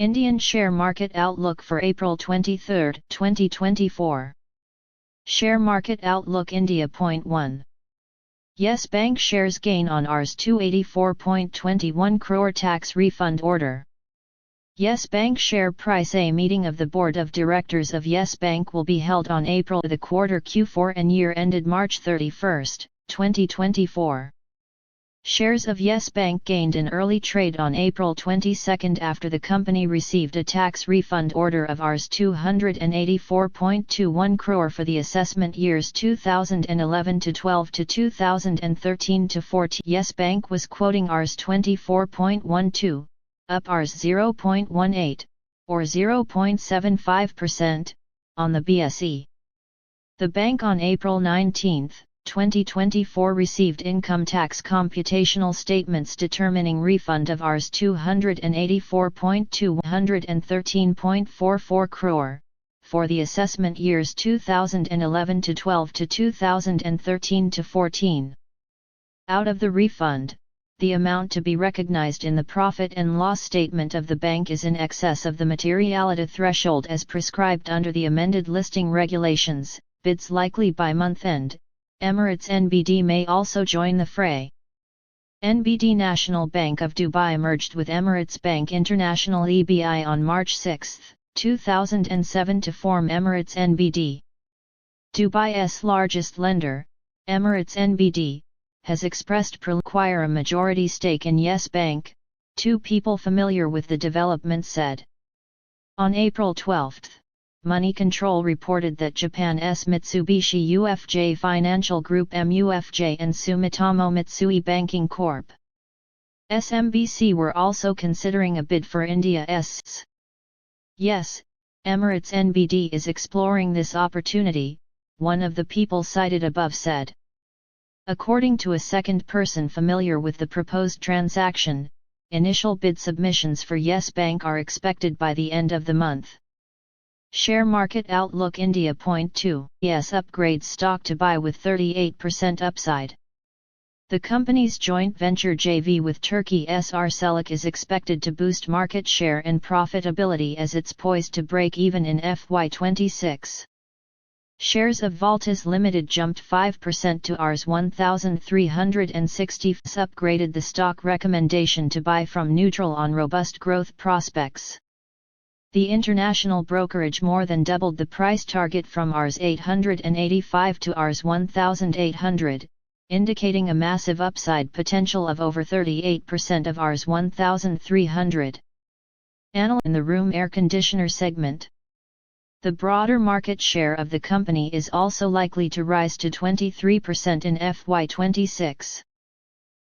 Indian Share Market Outlook for April 23, 2024. Share Market Outlook India. 1. Yes Bank shares gain on Rs 284.21 crore tax refund order. Yes Bank share price. A meeting of the Board of Directors of Yes Bank will be held on April the quarter Q4 and year ended March 31, 2024. Shares of Yes Bank gained in early trade on April 22 after the company received a tax refund order of Rs 284.21 crore for the assessment years 2011 to 12 to 2013 to 14. Yes Bank was quoting Rs 24.12, up Rs 0.18, or 0.75%, on the BSE. The bank on April 19, 2024 received income tax computational statements determining refund of Rs 284.213.44 crore, for the assessment years 2011 to 12 to 2013 to 14. Out of the refund, the amount to be recognized in the profit and loss statement of the bank is in excess of the materiality threshold as prescribed under the amended listing regulations. Bids likely by month end. Emirates NBD may also join the fray. NBD National Bank of Dubai merged with Emirates Bank International EBI on March 6, 2007 to form Emirates NBD. Dubai's largest lender, Emirates NBD, has expressed to acquire a majority stake in Yes Bank, two people familiar with the development said. On April 12, Money Control reported that Japan's Mitsubishi UFJ Financial Group MUFJ and Sumitomo Mitsui Banking Corp. SMBC were also considering a bid for India's. Yes, Emirates NBD is exploring this opportunity, one of the people cited above said. According to a second person familiar with the proposed transaction, initial bid submissions for Yes Bank are expected by the end of the month. Share Market Outlook India. 2. Yes upgrades stock to buy with 38% upside. The company's joint venture JV with Turkey's Arçelik is expected to boost market share and profitability as it's poised to break even in FY26. Shares of Voltas Limited jumped 5% to Rs 1,360. Upgraded the stock recommendation to buy from neutral on robust growth prospects. The international brokerage more than doubled the price target from Rs 885 to Rs 1,800, indicating a massive upside potential of over 38% of Rs 1,300. In the room air conditioner segment, the broader market share of the company is also likely to rise to 23% in FY26.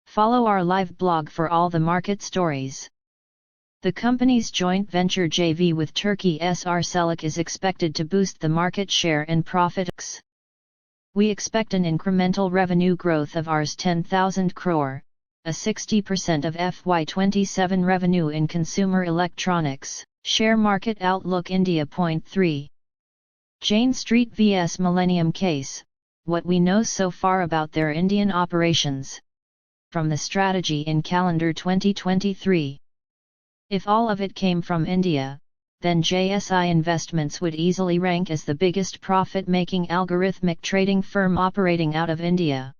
Follow our live blog for all the market stories. The company's joint venture JV with Turkey's Arçelik is expected to boost the market share and profits. We expect an incremental revenue growth of Rs 10,000 crore, a 60% of FY27 revenue in consumer electronics. Share Market Outlook India. 3. Jane Street vs Millennium case, what we know so far about their Indian operations. From the strategy in calendar 2023. If all of it came from India, then JSI Investments would easily rank as the biggest profit-making algorithmic trading firm operating out of India.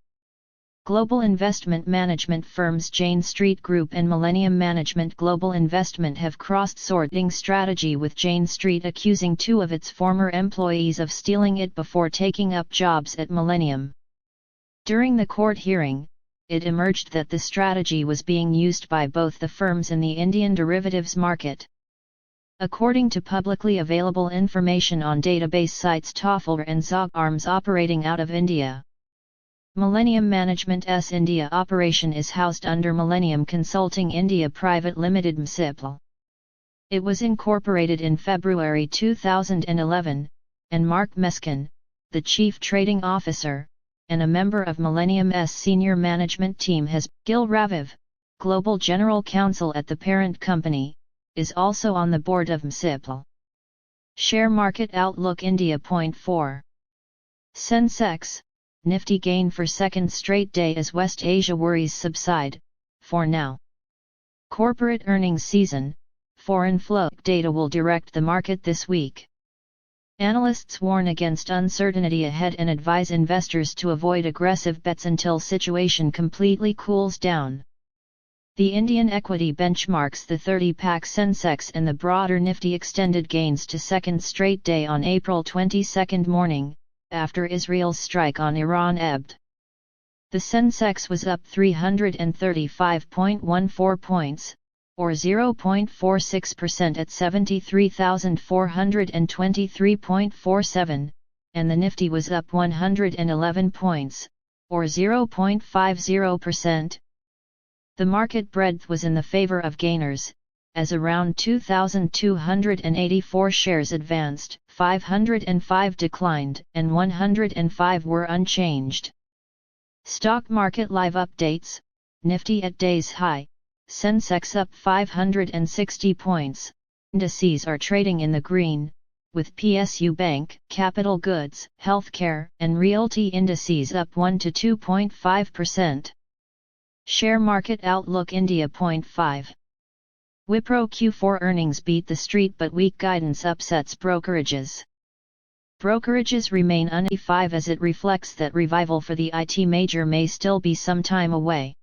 Global investment management firms Jane Street Group and Millennium Management Global Investment have crossed sorting strategy with Jane Street accusing two of its former employees of stealing it before taking up jobs at Millennium. During the court hearing, it emerged that the strategy was being used by both the firms in the Indian derivatives market. According to publicly available information on database sites TOEFL and Zog Arms operating out of India. Millennium Management's India operation is housed under Millennium Consulting India Private Limited MSIPL. It was incorporated in February 2011, and Mark Meskin, the Chief Trading Officer, and a member of Millennium's senior management team has. Gil Raviv, Global General Counsel at the parent company, is also on the board of MSIPL. Share Market Outlook India. 4. Sensex, Nifty gain for second straight day as West Asia worries subside, for now. Corporate earnings season, foreign flow data will direct the market this week. Analysts warn against uncertainty ahead and advise investors to avoid aggressive bets until situation completely cools down. The Indian equity benchmarks, the 30-pack Sensex and the broader Nifty extended gains to second straight day on April 22 morning, after Israel's strike on Iran ebbed. The Sensex was up 335.14 points, or 0.46% at 73,423.47, and the Nifty was up 111 points, or 0.50%. The market breadth was in the favor of gainers, as around 2,284 shares advanced, 505 declined, and 105 were unchanged. Stock market live updates: Nifty at day's high, Sensex up 560 points. Indices are trading in the green, with PSU Bank, Capital Goods, Healthcare, and Realty indices up 1 to 2.5%. Share market outlook: India 0.5. Wipro Q4 earnings beat the street but weak guidance upsets brokerages. Brokerages remain uneven as it reflects that revival for the IT major may still be some time away.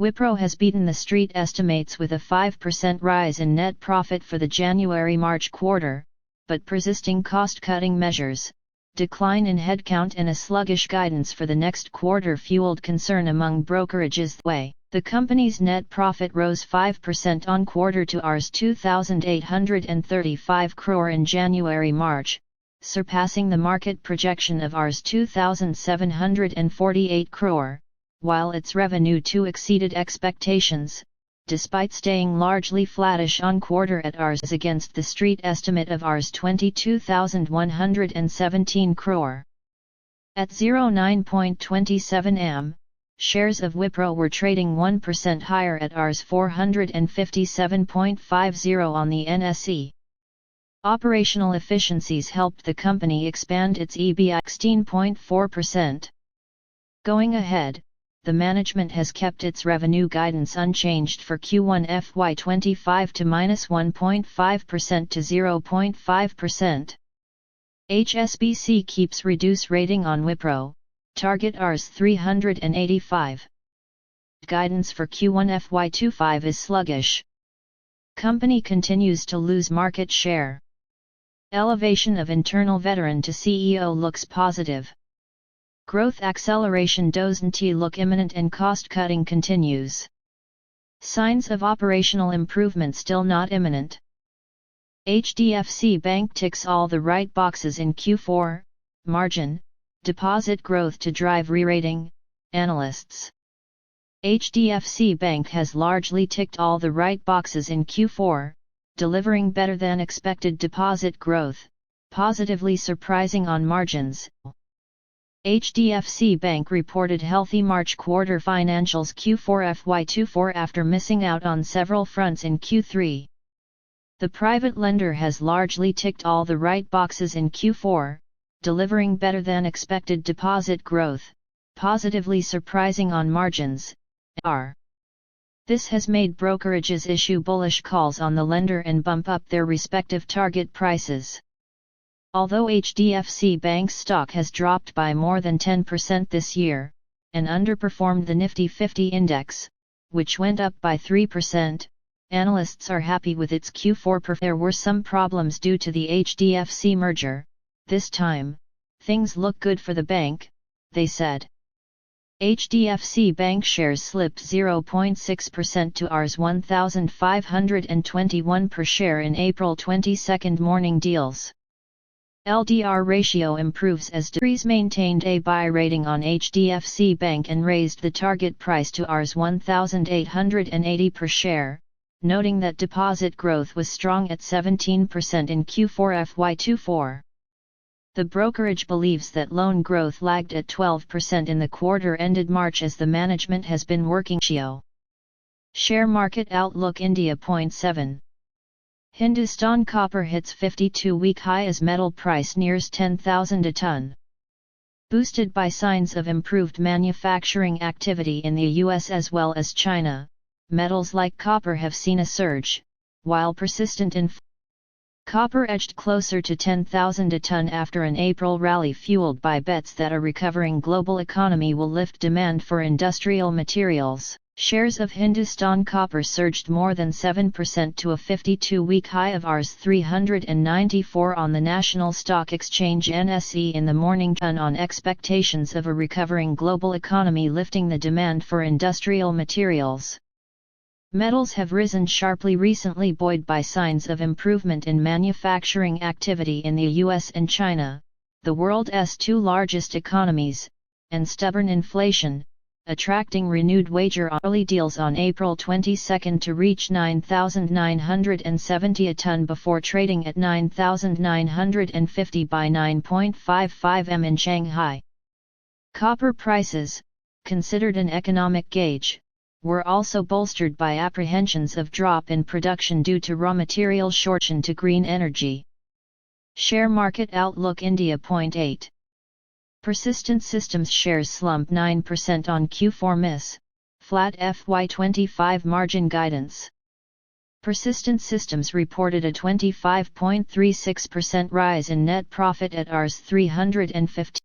Wipro has beaten the street estimates with a 5% rise in net profit for the January-March quarter, but persisting cost-cutting measures, decline in headcount and a sluggish guidance for the next quarter fueled concern among brokerages. The company's net profit rose 5% on quarter to Rs 2,835 crore in January-March, surpassing the market projection of Rs 2,748 crore, while its revenue too exceeded expectations, despite staying largely flattish on quarter at Rs against the street estimate of Rs 22,117 crore. At 09.27 am, shares of Wipro were trading 1% higher at Rs 457.50 on the NSE. Operational efficiencies helped the company expand its EBIT 16.4%. Going ahead, the management has kept its revenue guidance unchanged for Q1 FY25 to -1.5% to 0.5%. HSBC keeps reduce rating on Wipro, target Rs 385. Guidance for Q1 FY25 is sluggish. Company continues to lose market share. Elevation of internal veteran to CEO looks positive. Growth acceleration doesn't look imminent and cost-cutting continues. Signs of operational improvement still not imminent. HDFC Bank ticks all the right boxes in Q4, margin, deposit growth to drive re-rating, analysts. HDFC Bank has largely ticked all the right boxes in Q4, delivering better than expected deposit growth, positively surprising on margins. HDFC Bank reported healthy March quarter financials Q4 FY24 after missing out on several fronts in Q3. The private lender has largely ticked all the right boxes in Q4, delivering better than expected deposit growth, positively surprising on margins. This has made brokerages issue bullish calls on the lender and bump up their respective target prices. Although HDFC Bank's stock has dropped by more than 10% this year, and underperformed the Nifty 50 index, which went up by 3%, analysts are happy with its Q4 performance. There were some problems due to the HDFC merger. This time, things look good for the bank, they said. HDFC Bank shares slipped 0.6% to Rs 1,521 per share in April 22 morning deals. LDR ratio improves as Debris maintained a buy rating on HDFC Bank and raised the target price to Rs 1,880 per share, noting that deposit growth was strong at 17% in Q4 FY24. The brokerage believes that loan growth lagged at 12% in the quarter ended March as the management has been working. Share market outlook: India 0.7. Hindustan copper hits 52-week high as metal price nears 10,000 a ton. Boosted by signs of improved manufacturing activity in the US as well as China, metals like copper have seen a surge, while persistent copper edged closer to 10,000 a ton after an April rally fueled by bets that a recovering global economy will lift demand for industrial materials. Shares of Hindustan Copper surged more than 7% to a 52-week high of Rs 394 on the National Stock Exchange NSE in the morning on expectations of a recovering global economy lifting the demand for industrial materials. Metals have risen sharply recently, buoyed by signs of improvement in manufacturing activity in the US and China, the world's two largest economies, and stubborn inflation, attracting renewed wager-only deals on April 22 to reach 9,970 a ton before trading at 9,950 by 9.55 m in Shanghai. Copper prices, considered an economic gauge, were also bolstered by apprehensions of drop in production due to raw material shortage to green energy. Share market outlook India. 8. Persistent Systems shares slumped 9% on Q4 miss, flat FY25 margin guidance. Persistent Systems reported a 25.36% rise in net profit at Rs 350.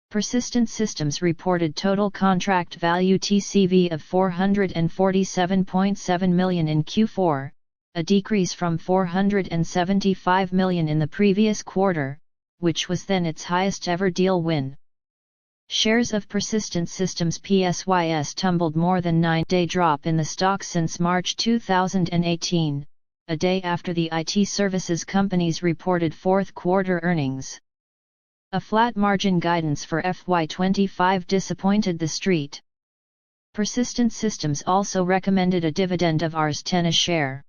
Persistent Systems reported total contract value TCV of $447.7 million in Q4, a decrease from $475 million in the previous quarter, which was then its highest ever deal win. Shares of Persistent Systems PSYS tumbled more than 9-day drop in the stock since March 2018, a day after the IT services companies reported fourth quarter earnings. A flat margin guidance for FY25 disappointed the street. Persistent Systems also recommended a dividend of Rs 10 a share.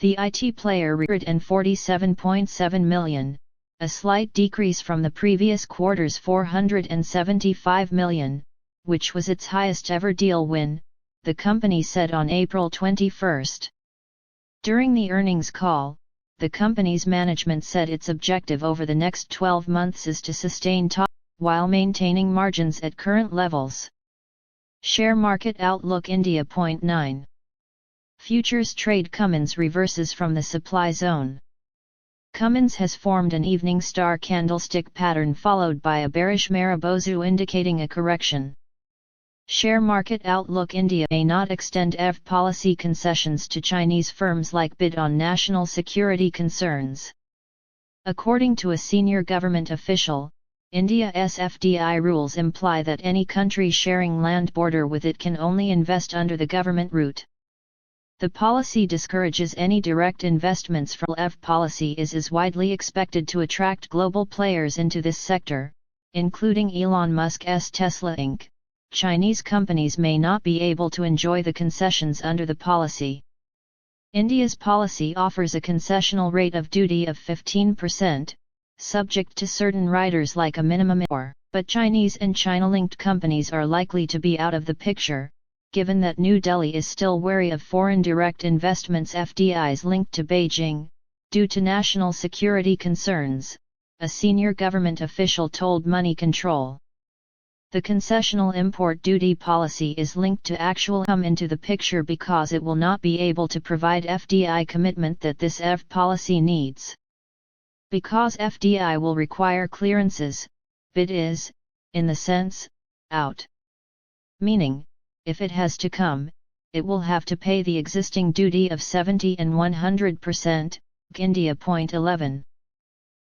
The IT player reported $47.7 million, a slight decrease from the previous quarter's $475 million, which was its highest ever deal win, the company said on April 21. During the earnings call, the company's management said its objective over the next 12 months is to sustain top while maintaining margins at current levels. Share market outlook India. 9. Futures trade Cummins reverses from the supply zone. Cummins has formed an evening star candlestick pattern followed by a bearish Marubozu indicating a correction. Share market outlook India may not extend EV policy concessions to Chinese firms like bid on national security concerns. According to a senior government official, India's FDI rules imply that any country sharing land border with it can only invest under the government route. The policy discourages any direct investments. For EV policy is widely expected to attract global players into this sector, including Elon Musk's Tesla Inc. Chinese companies may not be able to enjoy the concessions under the policy. India's policy offers a concessional rate of duty of 15%, subject to certain riders like a minimum but Chinese and China-linked companies are likely to be out of the picture, given that New Delhi is still wary of foreign direct investments FDIs linked to Beijing, due to national security concerns, a senior government official told Money Control. The concessional import duty policy is linked to actual come into the picture because it will not be able to provide FDI commitment that this EV policy needs. Because FDI will require clearances, bid is, in the sense, out. Meaning, if it has to come, it will have to pay the existing duty of 70 and 100%, India. 11.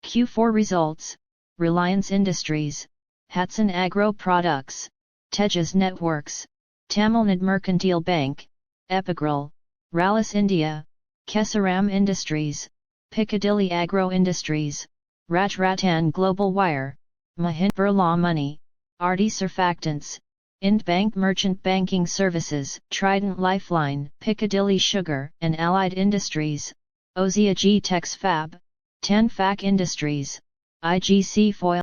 Q4 results, Reliance Industries, Hatsun Agro Products, Tejas Networks, Tamil Nadu Mercantile Bank, Epigral, Rallis India, Kesaram Industries, Piccadilly Agro Industries, Rajratan Global Wire, Mahindra Birla Money, RD Surfactants, Indbank Merchant Banking Services, Trident Lifeline, Piccadilly Sugar and Allied Industries, Ozia G Tex Fab, Tanfac Industries, IGC Foil,